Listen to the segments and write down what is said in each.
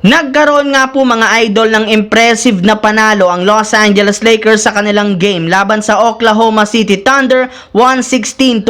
Nagkaroon nga po mga idol ng impressive na panalo ang Los Angeles Lakers sa kanilang game laban sa Oklahoma City Thunder 116-104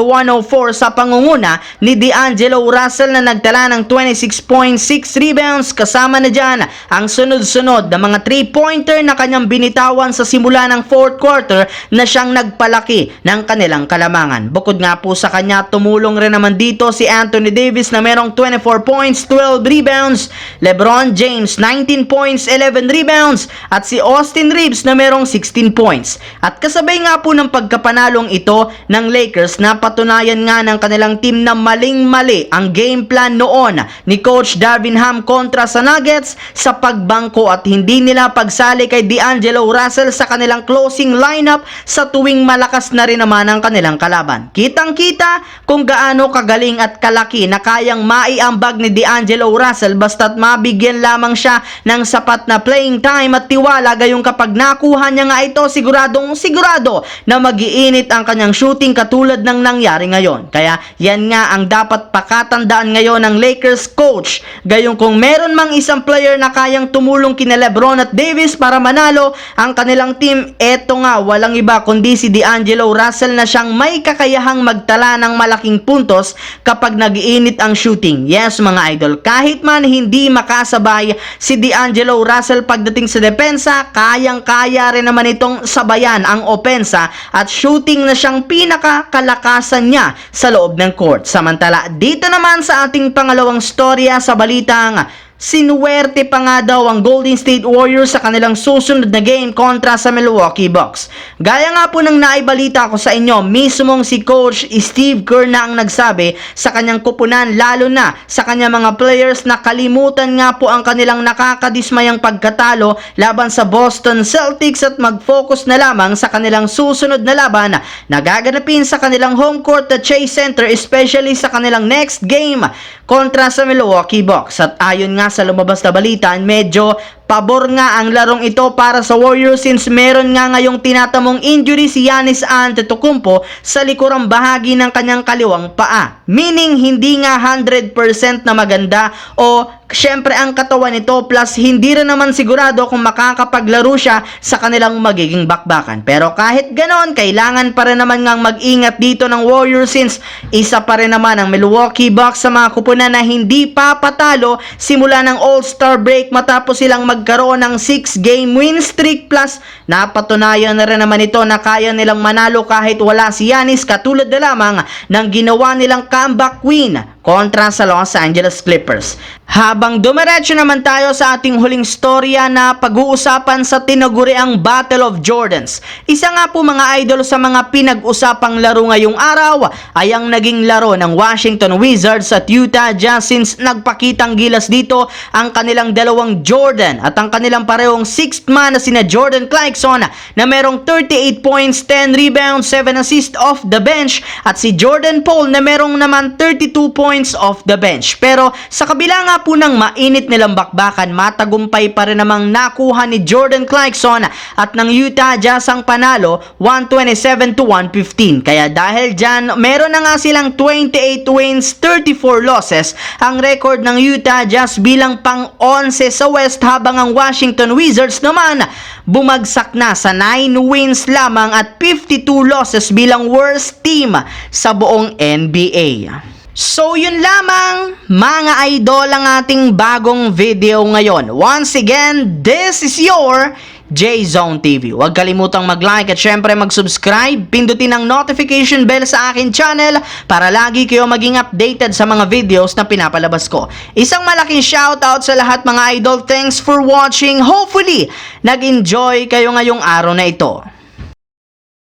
sa pangunguna ni D'Angelo Russell na nagtala ng 26.6 rebounds, kasama na dyan ang sunod-sunod na mga 3-pointer na kanyang binitawan sa simula ng fourth quarter na siyang nagpalaki ng kanilang kalamangan. Bukod nga po sa kanya, tumulong rin naman dito si Anthony Davis na merong 24 points, 12 rebounds, LeBron James 19 points, 11 rebounds, at si Austin Reeves na merong 16 points. At kasabay nga po ng pagkapanalong ito ng Lakers, napatunayan nga ng kanilang team na maling-mali ang game plan noon ni Coach Darvin Ham kontra sa Nuggets sa pagbangko at hindi nila pagsali kay D'Angelo Russell sa kanilang closing lineup sa tuwing malakas na rin naman ang kanilang kalaban. Kitang-kita kung gaano kagaling at kalaki na kayang maiambag ni D'Angelo Russell basta't mabigyan lamang siya ng sapat na playing time at tiwala, gayong kapag nakuha niya nga ito, sigurado na mag-iinit ang kanyang shooting katulad ng nangyari ngayon. Kaya yan nga ang dapat pakatandaan ngayon ng Lakers coach, gayong kung meron mang isang player na kayang tumulong kina LeBron at Davis para manalo ang kanilang team, eto nga walang iba kundi si D'Angelo Russell na siyang may kakayahang magtala ng malaking puntos kapag nag-iinit ang shooting. Yes mga idol, kahit man hindi makasabay si D'Angelo Russell pagdating sa depensa, kayang-kaya rin naman itong sabayan ang opensa at shooting na siyang pinakakalakasan niya sa loob ng court. Samantala, dito naman sa ating pangalawang storya sa balitang, sinuwerte pa nga daw ang Golden State Warriors sa kanilang susunod na game kontra sa Milwaukee Bucks. Gaya nga po ng naibalita ko sa inyo, mismong si Coach Steve Kerr na ang nagsabi sa kanyang kupunan, lalo na sa kanyang mga players, na kalimutan nga po ang kanilang nakakadismayang pagkatalo laban sa Boston Celtics at mag-focus na lamang sa kanilang susunod na laban na gaganapin sa kanilang home court at Chase Center, especially sa kanilang next game kontra sa Milwaukee Bucks. At ayon nga sa lumabas na balita, medyo pabor nga ang larong ito para sa Warriors since meron nga ngayong tinatamong injury si Giannis Antetokounmpo sa likurang bahagi ng kanyang kaliwang paa. Meaning hindi nga 100% na maganda o syempre ang katawan nito, plus hindi rin naman sigurado kung makakapaglaro siya sa kanilang magiging bakbakan. Pero kahit ganon, kailangan pa rin naman ngang mag-ingat dito ng Warriors since isa pa rin naman ang Milwaukee Bucks sa mga kupunan na hindi papatalo simula ng All-Star break matapos silang magkaroon ng 6-game win streak, plus napatunayan na rin naman ito na kaya nilang manalo kahit wala si Giannis, katulad na lamang ng ginawa nilang comeback win kontra sa Los Angeles Clippers. Habang dumiretso naman tayo sa ating huling storya na pag-uusapan sa tinaguriang Battle of Jordans. Isa nga po mga idol sa mga pinag-usapang laro ngayong araw ay ang naging laro ng Washington Wizards at Utah Jazz since nagpakitang gilas dito ang kanilang dalawang Jordan at ang kanilang parehong sixth man na sina Jordan Clarkson na merong 38 points, 10 rebounds, 7 assists off the bench, at si Jordan Poole na merong naman 32 points off the bench. Pero sa kabila nga po ng mainit nilang bakbakan, matagumpay pa rin namang nakuha ni Jordan Clarkson at ng Utah Jazz ang panalo 127-115. Kaya dahil dyan, meron na nga silang 28 wins, 34 losses ang record ng Utah Jazz bilang pang-11 sa West, habang ang Washington Wizards naman bumagsak na sa 9 wins lamang at 52 losses bilang worst team sa buong NBA. So yun lamang mga idol ang ating bagong video ngayon. Once again, this is your J-Zone TV. Huwag kalimutang mag-like at syempre mag-subscribe. Pindutin ang notification bell sa akin channel para lagi kayo maging updated sa mga videos na pinapalabas ko. Isang malaking shoutout sa lahat mga idol. Thanks for watching. Hopefully, nag-enjoy kayo ngayong araw na ito.